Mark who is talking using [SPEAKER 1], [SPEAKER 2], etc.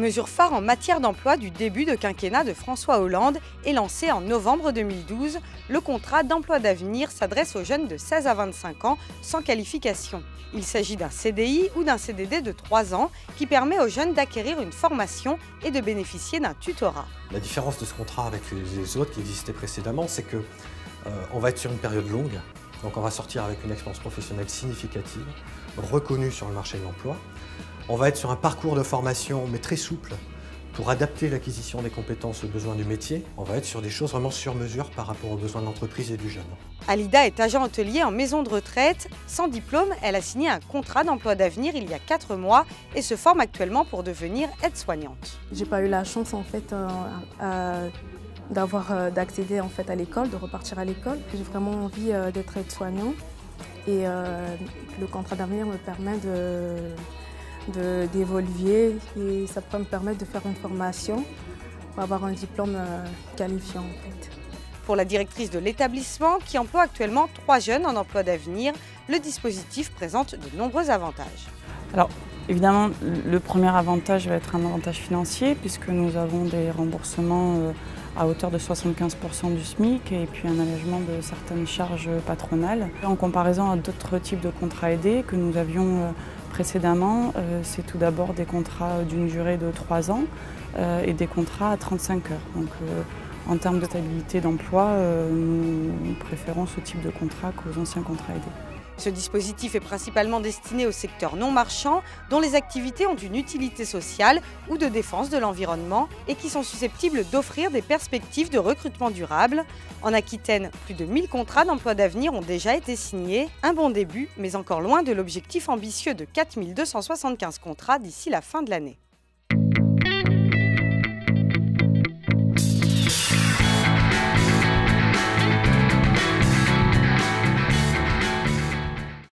[SPEAKER 1] Mesure phare en matière d'emploi du début de quinquennat de François Hollande est lancée en novembre 2012. Le contrat d'emploi d'avenir s'adresse aux jeunes de 16 à 25 ans sans qualification. Il s'agit d'un CDI ou d'un CDD de 3 ans qui permet aux jeunes d'acquérir une formation et de bénéficier d'un tutorat.
[SPEAKER 2] La différence de ce contrat avec les autres qui existaient précédemment, c'est qu'on va être sur une période longue. Donc on va sortir avec une expérience professionnelle significative, reconnue sur le marché de l'emploi. On va être sur un parcours de formation, mais très souple, pour adapter l'acquisition des compétences aux besoins du métier. On va être sur des choses vraiment sur mesure par rapport aux besoins de l'entreprise et du jeune.
[SPEAKER 1] Alida est agent hôtelier en maison de retraite. Sans diplôme, elle a signé un contrat d'emploi d'avenir il y a 4 mois et se forme actuellement pour devenir aide-soignante.
[SPEAKER 3] J'ai pas eu la chance en fait d'accéder en fait à l'école, de repartir à l'école. J'ai vraiment envie d'être aide-soignant et le contrat d'avenir me permet d'évoluer et ça peut me permettre de faire une formation pour avoir un diplôme qualifiant en fait.
[SPEAKER 1] Pour la directrice de l'établissement, qui emploie actuellement 3 jeunes en emploi d'avenir, le dispositif présente de nombreux avantages.
[SPEAKER 4] Alors, évidemment, le premier avantage va être un avantage financier puisque nous avons des remboursements à hauteur de 75% du SMIC et puis un allègement de certaines charges patronales. En comparaison à d'autres types de contrats aidés que nous avions précédemment, c'est tout d'abord des contrats d'une durée de 3 ans et des contrats à 35 heures. Donc, en termes de stabilité d'emploi, nous préférons ce type de contrat qu'aux anciens contrats aidés.
[SPEAKER 1] Ce dispositif est principalement destiné au secteur non marchand, dont les activités ont une utilité sociale ou de défense de l'environnement et qui sont susceptibles d'offrir des perspectives de recrutement durable. En Aquitaine, plus de 1000 contrats d'emploi d'avenir ont déjà été signés. Un bon début, mais encore loin de l'objectif ambitieux de 4275 contrats d'ici la fin de l'année.